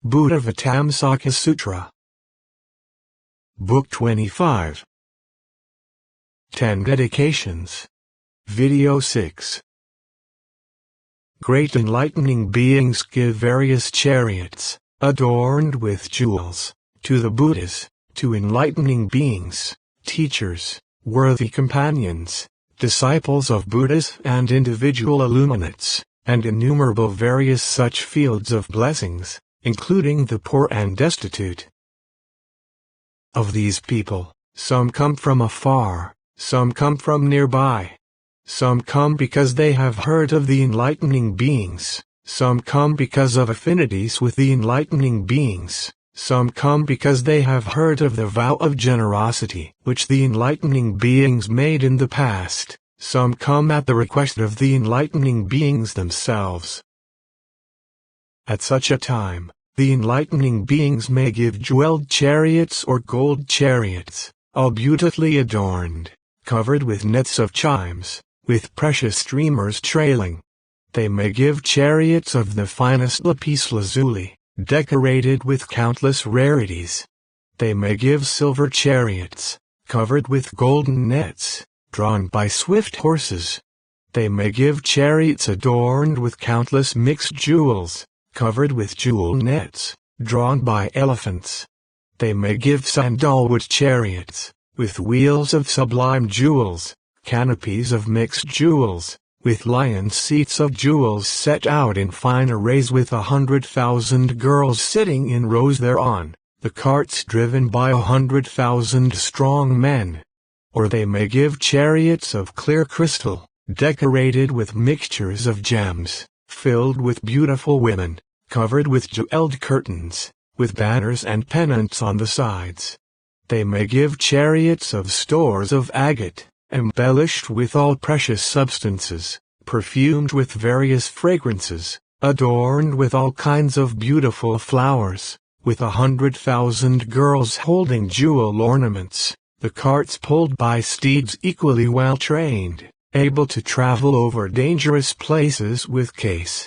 Buddhāvataṃsaka Sutra. Book 25. 10 Dedications. Video 6. Great enlightening beings give various chariots, adorned with jewels, to the Buddhas, to enlightening beings, teachers, worthy companions, disciples of Buddhas and individual illuminates, and innumerable various such fields of blessings, including the poor and destitute. Of these people, some come from afar, some come from nearby. Some come because they have heard of the enlightening beings, some come because of affinities with the enlightening beings, some come because they have heard of the vow of generosity which the enlightening beings made in the past, some come at the request of the enlightening beings themselves. At such a time, the enlightening beings may give jeweled chariots or gold chariots, all beautifully adorned, covered with nets of chimes, with precious streamers trailing. They may give chariots of the finest lapis lazuli, decorated with countless rarities. They may give silver chariots, covered with golden nets, drawn by swift horses. They may give chariots adorned with countless mixed jewels, covered with jewel nets, drawn by elephants. They may give sandalwood chariots, with wheels of sublime jewels, canopies of mixed jewels, with lion seats of jewels set out in fine arrays with 100,000 girls sitting in rows thereon, the carts driven by 100,000 strong men. Or they may give chariots of clear crystal, decorated with mixtures of gems, filled with beautiful women, covered with jeweled curtains, with banners and pennants on the sides. They may give chariots of stores of agate, embellished with all precious substances, perfumed with various fragrances, adorned with all kinds of beautiful flowers, with 100,000 girls holding jewel ornaments, the carts pulled by steeds equally well trained, able to travel over dangerous places with case.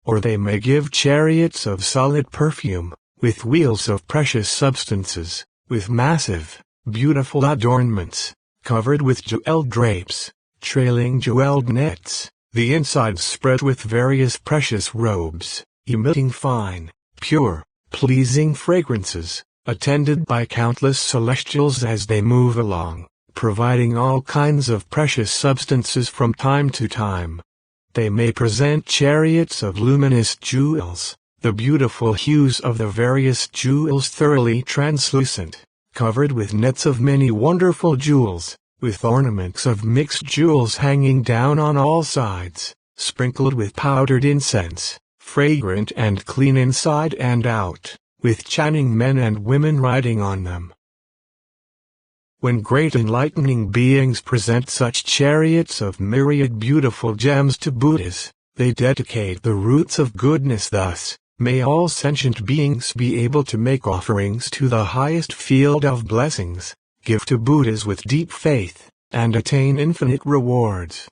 Or they may give chariots of solid perfume, with wheels of precious substances, with massive, beautiful adornments, covered with jeweled drapes, trailing jeweled nets, the insides spread with various precious robes, emitting fine, pure, pleasing fragrances, attended by countless celestials as they move along, providing all kinds of precious substances from time to time. They may present chariots of luminous jewels, the beautiful hues of the various jewels thoroughly translucent, covered with nets of many wonderful jewels, with ornaments of mixed jewels hanging down on all sides, sprinkled with powdered incense, fragrant and clean inside and out, with chanting men and women riding on them. When great enlightening beings present such chariots of myriad beautiful gems to Buddhas, they dedicate the roots of goodness thus: may all sentient beings be able to make offerings to the highest field of blessings, give to Buddhas with deep faith, and attain infinite rewards.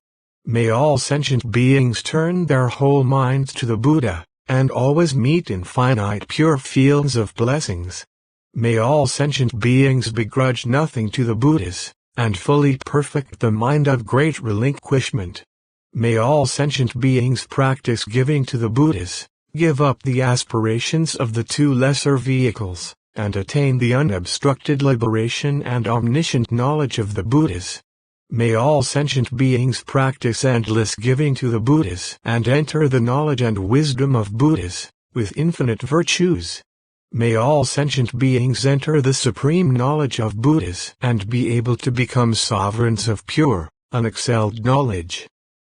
May all sentient beings turn their whole minds to the Buddha, and always meet in finite pure fields of blessings. May all sentient beings begrudge nothing to the Buddhas, and fully perfect the mind of great relinquishment. May all sentient beings practice giving to the Buddhas, give up the aspirations of the two lesser vehicles, and attain the unobstructed liberation and omniscient knowledge of the Buddhas. May all sentient beings practice endless giving to the Buddhas and enter the knowledge and wisdom of Buddhas, with infinite virtues. May all sentient beings enter the supreme knowledge of Buddhas and be able to become sovereigns of pure, unexcelled knowledge.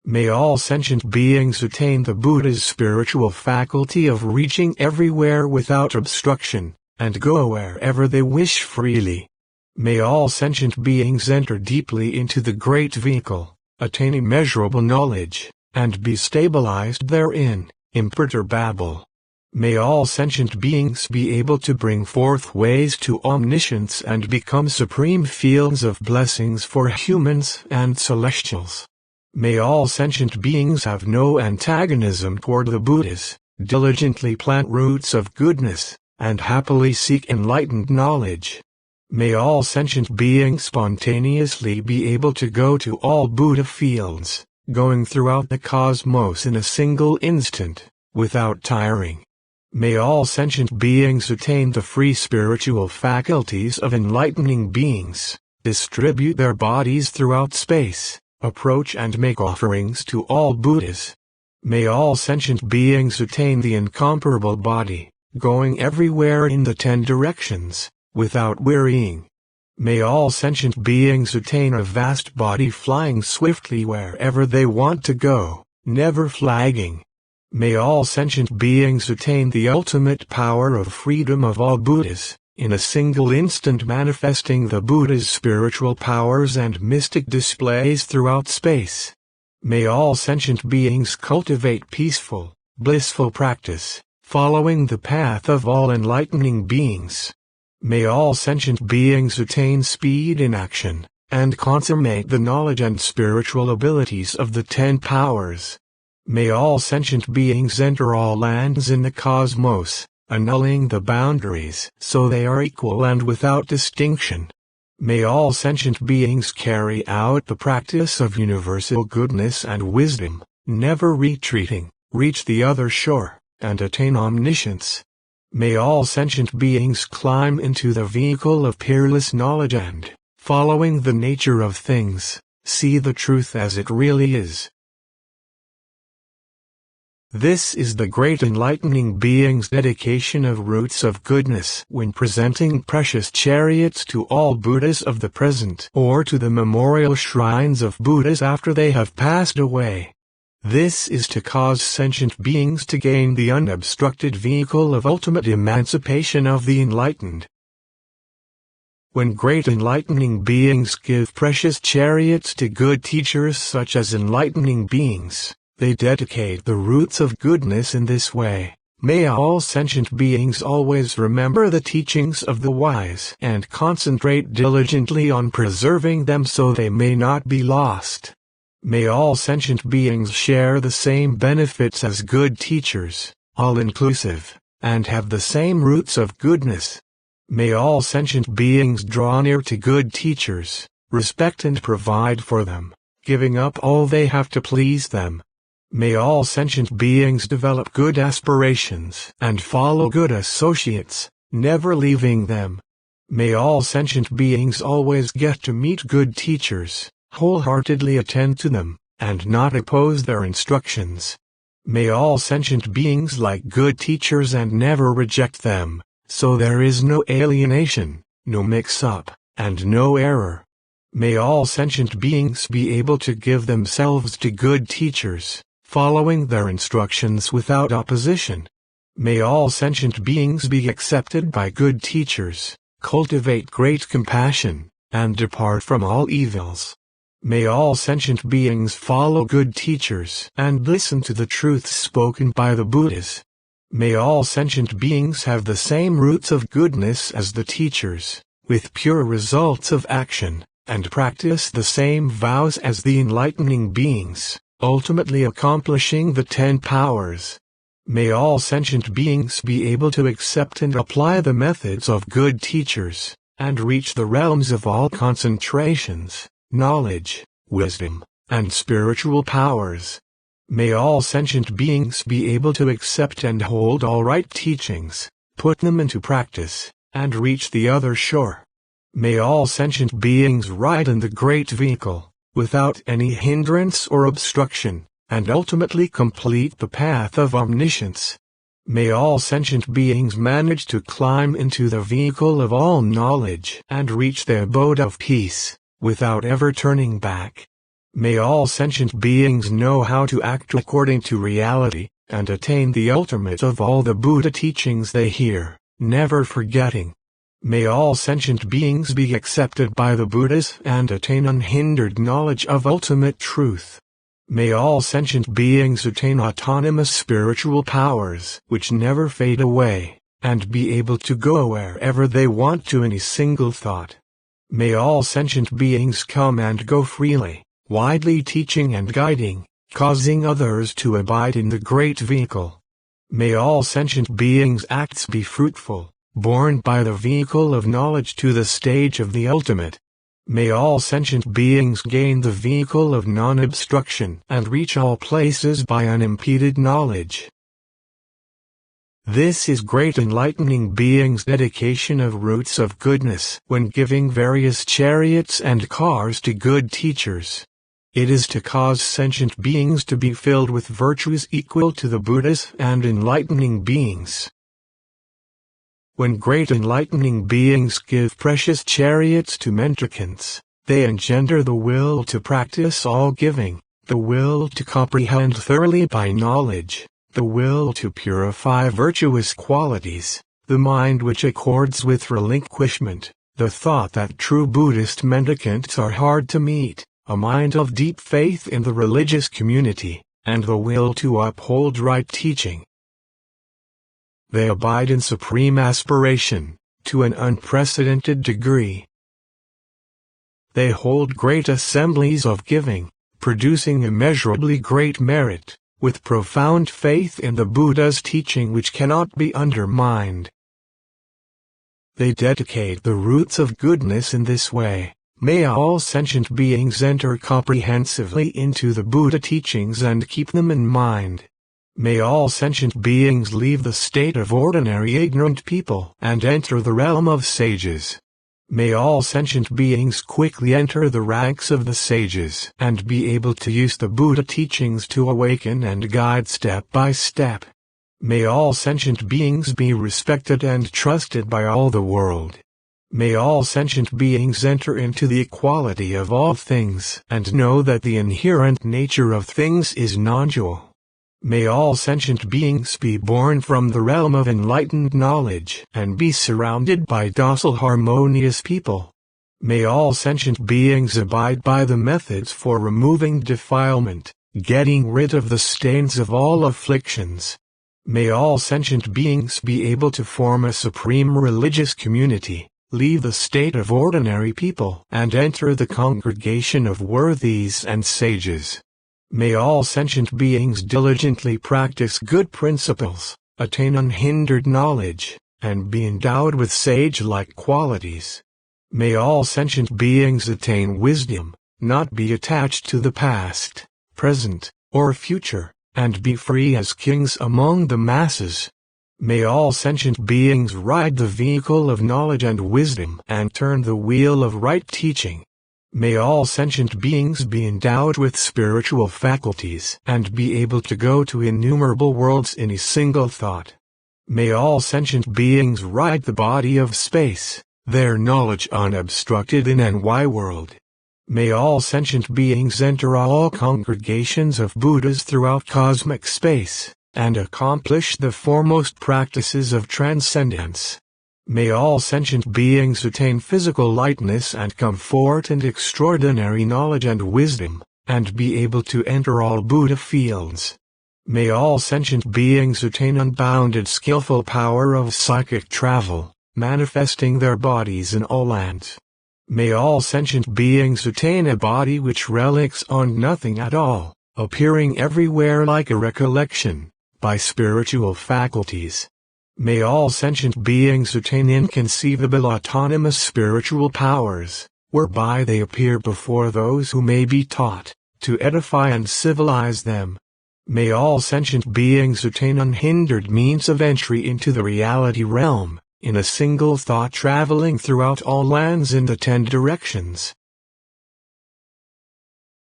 May all sentient beings attain the Buddha's spiritual faculty of reaching everywhere without obstruction, and go wherever they wish freely. May all sentient beings enter deeply into the great vehicle, attain immeasurable knowledge, and be stabilized therein, imperturbable. May all sentient beings be able to bring forth ways to omniscience and become supreme fields of blessings for humans and celestials. May all sentient beings have no antagonism toward the Buddhas, diligently plant roots of goodness, and happily seek enlightened knowledge. May all sentient beings spontaneously be able to go to all Buddha fields, going throughout the cosmos in a single instant, without tiring. May all sentient beings attain the free spiritual faculties of enlightening beings, distribute their bodies throughout space, approach and make offerings to all Buddhas. May all sentient beings attain the incomparable body, going everywhere in the 10 directions, without wearying. May all sentient beings attain a vast body flying swiftly wherever they want to go, never flagging. May all sentient beings attain the ultimate power of freedom of all Buddhas, in a single instant manifesting the Buddha's spiritual powers and mystic displays throughout space. May all sentient beings cultivate peaceful, blissful practice, following the path of all enlightening beings. May all sentient beings attain speed in action, and consummate the knowledge and spiritual abilities of the 10 powers. May all sentient beings enter all lands in the cosmos, annulling the boundaries so they are equal and without distinction. May all sentient beings carry out the practice of universal goodness and wisdom, never retreating, reach the other shore, and attain omniscience. May all sentient beings climb into the vehicle of peerless knowledge and, following the nature of things, see the truth as it really is. This is the great enlightening being's dedication of roots of goodness when presenting precious chariots to all Buddhas of the present or to the memorial shrines of Buddhas after they have passed away. This is to cause sentient beings to gain the unobstructed vehicle of ultimate emancipation of the enlightened. When great enlightening beings give precious chariots to good teachers such as enlightening beings, they dedicate the roots of goodness in this way. May all sentient beings always remember the teachings of the wise and concentrate diligently on preserving them so they may not be lost. May all sentient beings share the same benefits as good teachers, all-inclusive, and have the same roots of goodness. May all sentient beings draw near to good teachers, respect and provide for them, giving up all they have to please them. May all sentient beings develop good aspirations and follow good associates, never leaving them. May all sentient beings always get to meet good teachers, wholeheartedly attend to them, and not oppose their instructions. May all sentient beings like good teachers and never reject them, so there is no alienation, no mix-up, and no error. May all sentient beings be able to give themselves to good teachers, following their instructions without opposition. May all sentient beings be accepted by good teachers, cultivate great compassion, and depart from all evils. May all sentient beings follow good teachers and listen to the truths spoken by the Buddhas. May all sentient beings have the same roots of goodness as the teachers, with pure results of action, and practice the same vows as the enlightening beings, ultimately accomplishing the 10 powers. May all sentient beings be able to accept and apply the methods of good teachers, and reach the realms of all concentrations, knowledge, wisdom, and spiritual powers. May all sentient beings be able to accept and hold all right teachings, put them into practice, and reach the other shore. May all sentient beings ride in the great vehicle, without any hindrance or obstruction, and ultimately complete the path of omniscience. May all sentient beings manage to climb into the vehicle of all knowledge and reach the abode of peace, without ever turning back. May all sentient beings know how to act according to reality, and attain the ultimate of all the Buddha teachings they hear, never forgetting. May all sentient beings be accepted by the Buddhas and attain unhindered knowledge of ultimate truth. May all sentient beings attain autonomous spiritual powers which never fade away, and be able to go wherever they want to in a single thought. May all sentient beings come and go freely, widely teaching and guiding, causing others to abide in the great vehicle. May all sentient beings' acts be fruitful, borne by the vehicle of knowledge to the stage of the ultimate. May all sentient beings gain the vehicle of non-obstruction and reach all places by unimpeded knowledge. This is great enlightening beings' dedication of roots of goodness when giving various chariots and cars to good teachers. It is to cause sentient beings to be filled with virtues equal to the Buddhas and enlightening beings. When great enlightening beings give precious chariots to mendicants, they engender the will to practice all giving, the will to comprehend thoroughly by knowledge, the will to purify virtuous qualities, the mind which accords with relinquishment, the thought that true Buddhist mendicants are hard to meet, a mind of deep faith in the religious community, and the will to uphold right teaching. They abide in supreme aspiration, to an unprecedented degree. They hold great assemblies of giving, producing immeasurably great merit, with profound faith in the Buddha's teaching which cannot be undermined. They dedicate the roots of goodness in this way. May all sentient beings enter comprehensively into the Buddha teachings and keep them in mind. May all sentient beings leave the state of ordinary ignorant people and enter the realm of sages. May all sentient beings quickly enter the ranks of the sages and be able to use the Buddha teachings to awaken and guide step by step. May all sentient beings be respected and trusted by all the world. May all sentient beings enter into the equality of all things and know that the inherent nature of things is non-dual. May all sentient beings be born from the realm of enlightened knowledge and be surrounded by docile harmonious people. May all sentient beings abide by the methods for removing defilement, getting rid of the stains of all afflictions. May all sentient beings be able to form a supreme religious community, leave the state of ordinary people and enter the congregation of worthies and sages. May all sentient beings diligently practice good principles, attain unhindered knowledge, and be endowed with sage-like qualities. May all sentient beings attain wisdom, not be attached to the past, present, or future, and be free as kings among the masses. May all sentient beings ride the vehicle of knowledge and wisdom and turn the wheel of right teaching. May all sentient beings be endowed with spiritual faculties and be able to go to innumerable worlds in a single thought. May all sentient beings ride the body of space, their knowledge unobstructed in NY world. May all sentient beings enter all congregations of Buddhas throughout cosmic space, and accomplish the foremost practices of transcendence. May all sentient beings attain physical lightness and comfort and extraordinary knowledge and wisdom, and be able to enter all Buddha fields. May all sentient beings attain unbounded skillful power of psychic travel, manifesting their bodies in all lands. May all sentient beings attain a body which relics on nothing at all, appearing everywhere like a recollection, by spiritual faculties. May all sentient beings attain inconceivable autonomous spiritual powers, whereby they appear before those who may be taught, to edify and civilize them. May all sentient beings attain unhindered means of entry into the reality realm, in a single thought traveling throughout all lands in the 10 directions.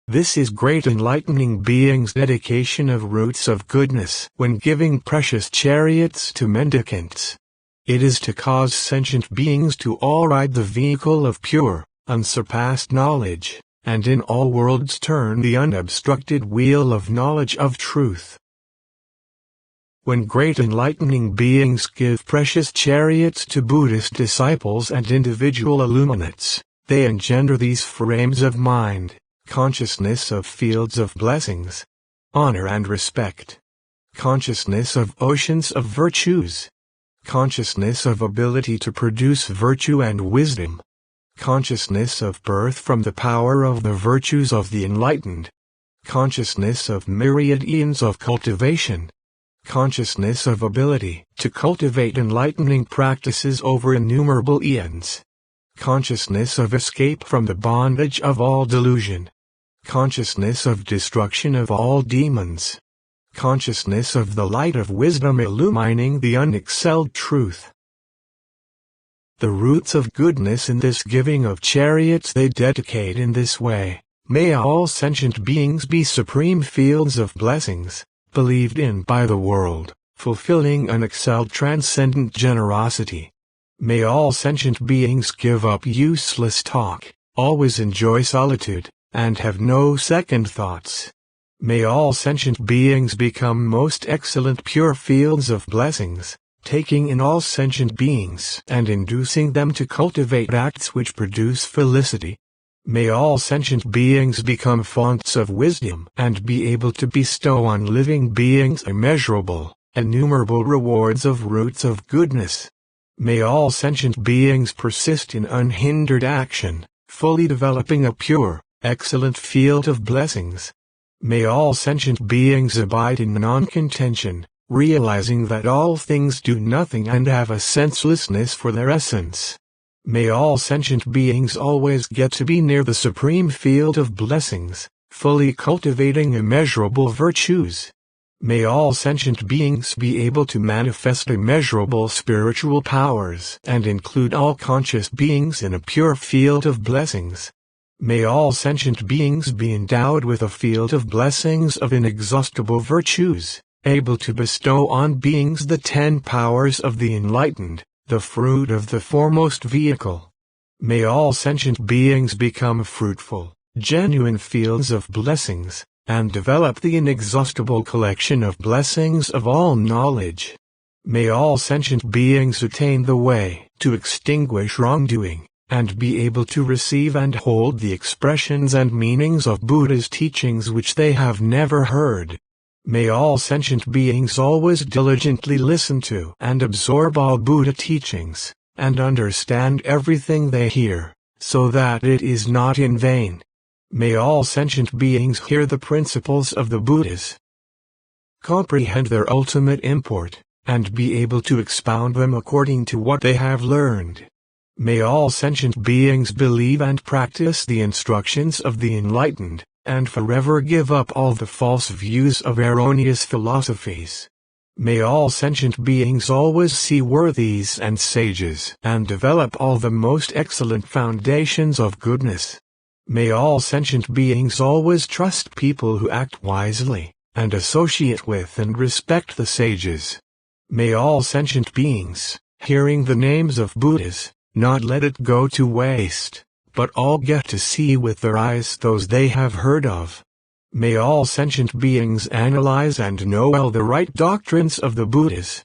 This is great enlightening beings' dedication of roots of goodness when giving precious chariots to mendicants. It is to cause sentient beings to all ride the vehicle of pure, unsurpassed knowledge, and in all worlds turn the unobstructed wheel of knowledge of truth. When great enlightening beings give precious chariots to Buddhist disciples and individual illuminates, they engender these frames of mind, consciousness of fields of blessings, honor and respect, consciousness of oceans of virtues, consciousness of ability to produce virtue and wisdom, consciousness of birth from the power of the virtues of the enlightened, consciousness of myriad eons of cultivation, consciousness of ability to cultivate enlightening practices over innumerable eons, consciousness of escape from the bondage of all delusion, consciousness of destruction of all demons, consciousness of the light of wisdom illumining the unexcelled truth. The roots of goodness in this giving of chariots they dedicate in this way. May all sentient beings be supreme fields of blessings, believed in by the world, fulfilling unexcelled transcendent generosity. May all sentient beings give up useless talk, always enjoy solitude, and have no second thoughts. May all sentient beings become most excellent pure fields of blessings, taking in all sentient beings and inducing them to cultivate acts which produce felicity. May all sentient beings become fonts of wisdom and be able to bestow on living beings immeasurable, innumerable rewards of roots of goodness. May all sentient beings persist in unhindered action, fully developing a pure, excellent field of blessings. May all sentient beings abide in non-contention, realizing that all things do nothing and have a senselessness for their essence. May all sentient beings always get to be near the supreme field of blessings, fully cultivating immeasurable virtues. May all sentient beings be able to manifest immeasurable spiritual powers and include all conscious beings in a pure field of blessings. May all sentient beings be endowed with a field of blessings of inexhaustible virtues, able to bestow on beings the 10 powers of the enlightened, the fruit of the foremost vehicle. May all sentient beings become fruitful, genuine fields of blessings, and develop the inexhaustible collection of blessings of all knowledge. May all sentient beings attain the way to extinguish wrongdoing, and be able to receive and hold the expressions and meanings of Buddha's teachings which they have never heard. May all sentient beings always diligently listen to and absorb all Buddha teachings, and understand everything they hear, so that it is not in vain. May all sentient beings hear the principles of the Buddhas, comprehend their ultimate import, and be able to expound them according to what they have learned. May all sentient beings believe and practice the instructions of the enlightened, and forever give up all the false views of erroneous philosophies. May all sentient beings always see worthies and sages and develop all the most excellent foundations of goodness. May all sentient beings always trust people who act wisely, and associate with and respect the sages. May all sentient beings, hearing the names of Buddhas, not let it go to waste, but all get to see with their eyes those they have heard of. May all sentient beings analyze and know well the right doctrines of the Buddhas,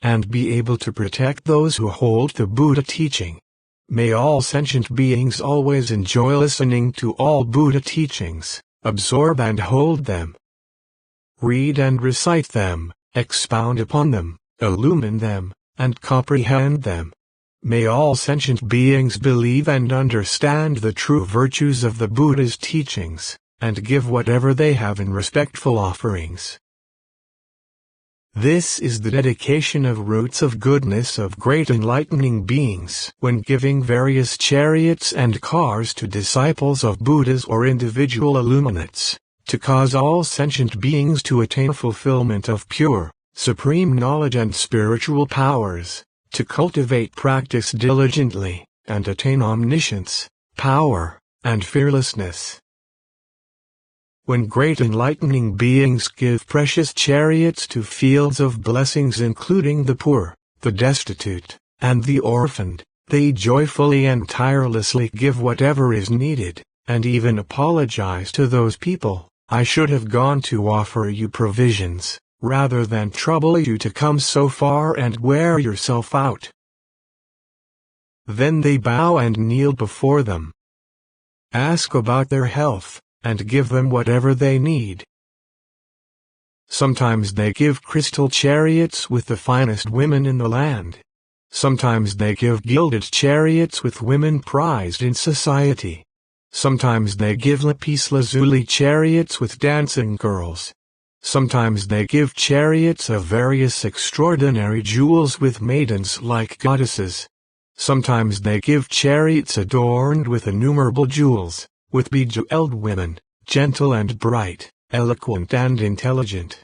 and be able to protect those who hold the Buddha teaching. May all sentient beings always enjoy listening to all Buddha teachings, absorb and hold them, read and recite them, expound upon them, illumine them, and comprehend them. May all sentient beings believe and understand the true virtues of the Buddha's teachings, and give whatever they have in respectful offerings. This is the dedication of roots of goodness of great enlightening beings when giving various chariots and cars to disciples of Buddhas or individual illuminates, to cause all sentient beings to attain fulfillment of pure, supreme knowledge and spiritual powers, to cultivate practice diligently, and attain omniscience, power, and fearlessness. When great enlightening beings give precious chariots to fields of blessings including the poor, the destitute, and the orphaned, they joyfully and tirelessly give whatever is needed, and even apologize to those people. I should have gone to offer you provisions, rather than trouble you to come so far and wear yourself out. Then they bow and kneel before them, ask about their health, and give them whatever they need. Sometimes they give crystal chariots with the finest women in the land. Sometimes they give gilded chariots with women prized in society. Sometimes they give lapis lazuli chariots with dancing girls. Sometimes they give chariots of various extraordinary jewels with maidens like goddesses. Sometimes they give chariots adorned with innumerable jewels, with bejeweled women, gentle and bright, eloquent and intelligent.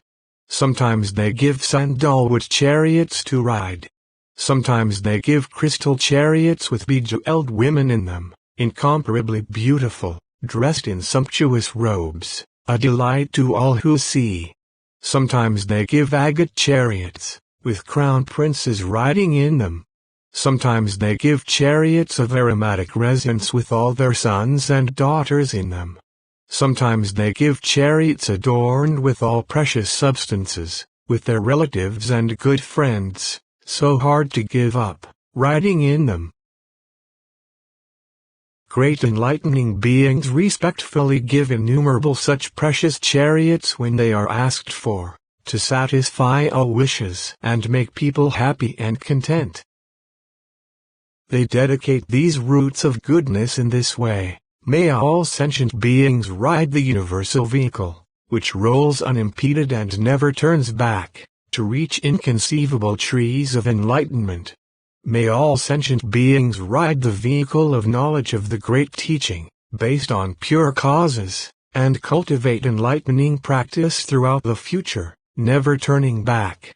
Sometimes they give sandalwood chariots to ride. Sometimes they give crystal chariots with bejeweled women in them, incomparably beautiful, dressed in sumptuous robes, a delight to all who see. Sometimes they give agate chariots, with crown princes riding in them. Sometimes they give chariots of aromatic resins with all their sons and daughters in them. Sometimes they give chariots adorned with all precious substances, with their relatives and good friends, so hard to give up, riding in them. Great enlightening beings respectfully give innumerable such precious chariots when they are asked for, to satisfy all wishes and make people happy and content. They dedicate these roots of goodness in this way. May all sentient beings ride the universal vehicle, which rolls unimpeded and never turns back, to reach inconceivable trees of enlightenment. May all sentient beings ride the vehicle of knowledge of the great teaching, based on pure causes, and cultivate enlightening practice throughout the future, never turning back.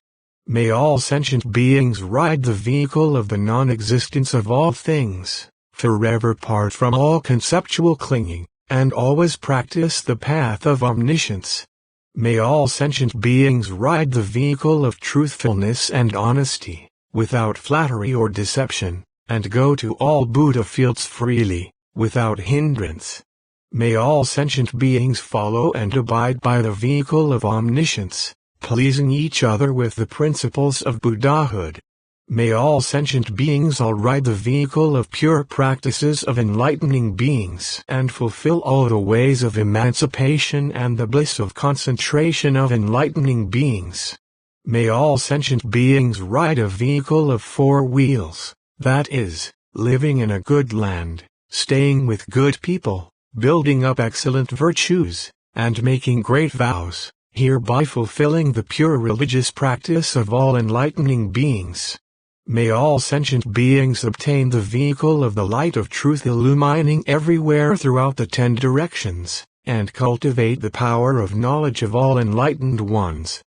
May all sentient beings ride the vehicle of the non-existence of all things, forever part from all conceptual clinging, and always practice the path of omniscience. May all sentient beings ride the vehicle of truthfulness and honesty, without flattery or deception, and go to all Buddha fields freely, without hindrance. May all sentient beings follow and abide by the vehicle of omniscience, pleasing each other with the principles of Buddhahood. May all sentient beings all ride the vehicle of pure practices of enlightening beings and fulfill all the ways of emancipation and the bliss of concentration of enlightening beings. May all sentient beings ride a vehicle of 4 wheels, that is, living in a good land, staying with good people, building up excellent virtues, and making great vows, hereby fulfilling the pure religious practice of all enlightening beings. May all sentient beings obtain the vehicle of the light of truth illumining everywhere throughout the 10 directions, and cultivate the power of knowledge of all enlightened ones.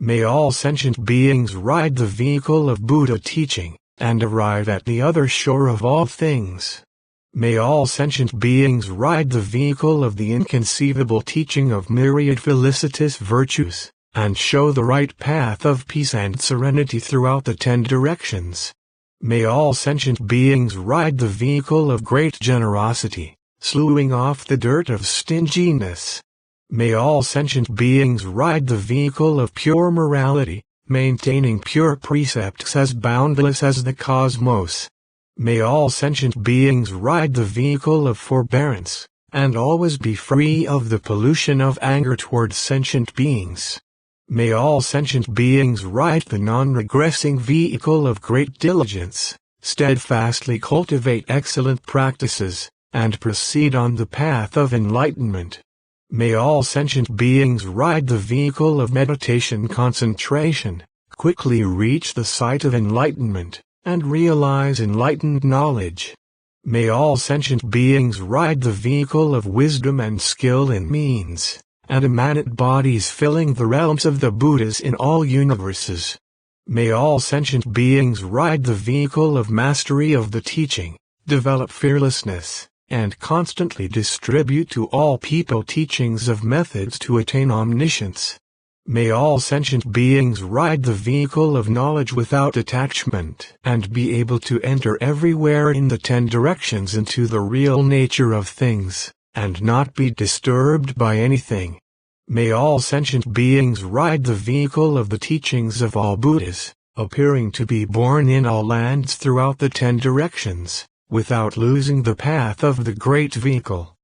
May all sentient beings ride the vehicle of Buddha teaching, and arrive at the other shore of all things. May all sentient beings ride the vehicle of the inconceivable teaching of myriad felicitous virtues, and show the right path of peace and serenity throughout the 10 directions. May all sentient beings ride the vehicle of great generosity, slewing off the dirt of stinginess. May all sentient beings ride the vehicle of pure morality, maintaining pure precepts as boundless as the cosmos. May all sentient beings ride the vehicle of forbearance, and always be free of the pollution of anger towards sentient beings. May all sentient beings ride the non-regressing vehicle of great diligence, steadfastly cultivate excellent practices, and proceed on the path of enlightenment. May all sentient beings ride the vehicle of meditation concentration, quickly reach the sight of enlightenment, and realize enlightened knowledge. May all sentient beings ride the vehicle of wisdom and skill in means, and emanate bodies filling the realms of the Buddhas in all universes. May all sentient beings ride the vehicle of mastery of the teaching, develop fearlessness, and constantly distribute to all people teachings of methods to attain omniscience. May all sentient beings ride the vehicle of knowledge without attachment, and be able to enter everywhere in the 10 directions into the real nature of things, and not be disturbed by anything. May all sentient beings ride the vehicle of the teachings of all Buddhas, appearing to be born in all lands throughout the 10 directions, without losing the path of the great vehicle.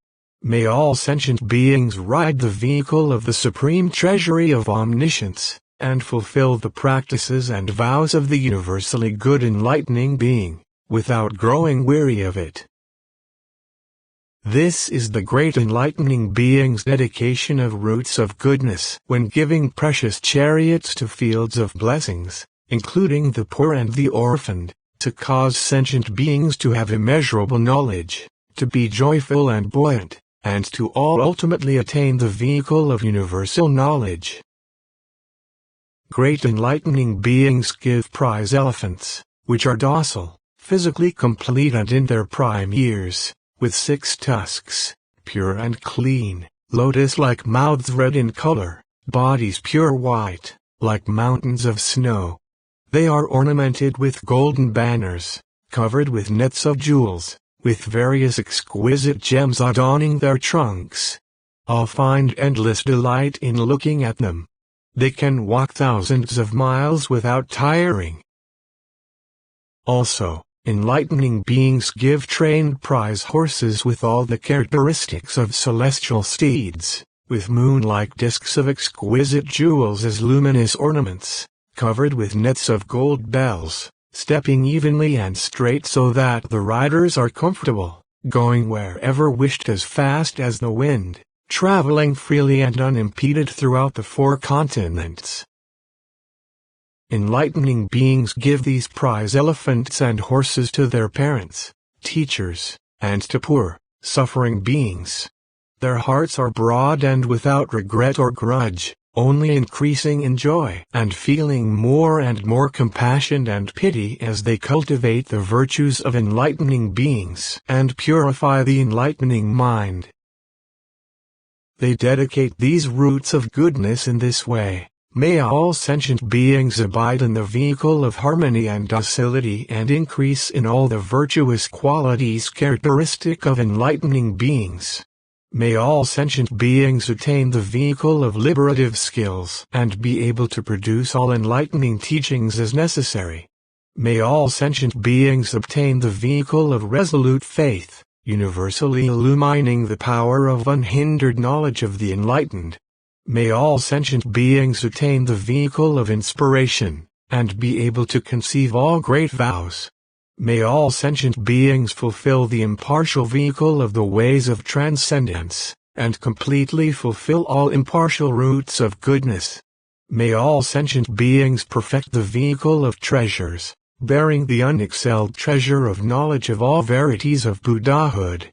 May all sentient beings ride the vehicle of the supreme treasury of omniscience, and fulfill the practices and vows of the universally good enlightening being, without growing weary of it. This is the great enlightening being's dedication of roots of goodness when giving precious chariots to fields of blessings, including the poor and the orphaned, to cause sentient beings to have immeasurable knowledge, to be joyful and buoyant, and to all ultimately attain the vehicle of universal knowledge. Great enlightening beings give prize elephants, which are docile, physically complete and in their prime years, with 6 tusks, pure and clean, lotus-like mouths red in color, bodies pure white, like mountains of snow. They are ornamented with golden banners, covered with nets of jewels, with various exquisite gems adorning their trunks. All find endless delight in looking at them. They can walk thousands of miles without tiring. Also, enlightening beings give trained prize horses with all the characteristics of celestial steeds, with moon-like discs of exquisite jewels as luminous ornaments, covered with nets of gold bells, stepping evenly and straight so that the riders are comfortable, going wherever wished as fast as the wind, traveling freely and unimpeded throughout the 4 continents. Enlightening beings give these prize elephants and horses to their parents, teachers, and to poor, suffering beings. Their hearts are broad and without regret or grudge, only increasing in joy and feeling more and more compassion and pity as they cultivate the virtues of enlightening beings and purify the enlightening mind. They dedicate these roots of goodness in this way. May all sentient beings abide in the vehicle of harmony and docility and increase in all the virtuous qualities characteristic of enlightening beings. May all sentient beings attain the vehicle of liberative skills and be able to produce all enlightening teachings as necessary. May all sentient beings obtain the vehicle of resolute faith, universally illumining the power of unhindered knowledge of the enlightened. May all sentient beings attain the vehicle of inspiration, and be able to conceive all great vows. May all sentient beings fulfill the impartial vehicle of the ways of transcendence, and completely fulfill all impartial roots of goodness. May all sentient beings perfect the vehicle of treasures, bearing the unexcelled treasure of knowledge of all verities of Buddhahood.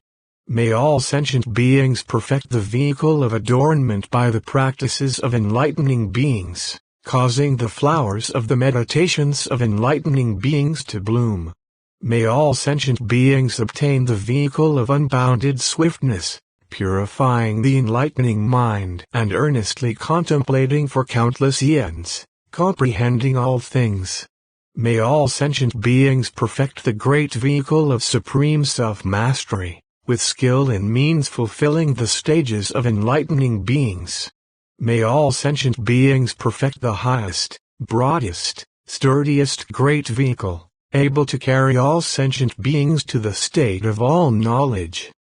May all sentient beings perfect the vehicle of adornment by the practices of enlightening beings, causing the flowers of the meditations of enlightening beings to bloom. May all sentient beings obtain the vehicle of unbounded swiftness, purifying the enlightening mind and earnestly contemplating for countless eons, comprehending all things. May all sentient beings perfect the great vehicle of supreme self-mastery, with skill in means fulfilling the stages of enlightening beings. May all sentient beings perfect the highest, broadest, sturdiest great vehicle, able to carry all sentient beings to the state of all knowledge.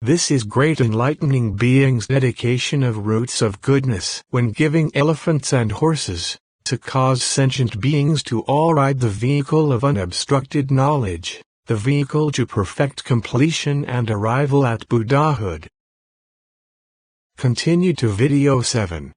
This is great enlightening being's dedication of roots of goodness when giving elephants and horses, to cause sentient beings to all ride the vehicle of unobstructed knowledge, the vehicle to perfect completion and arrival at Buddhahood. Continue to video 7.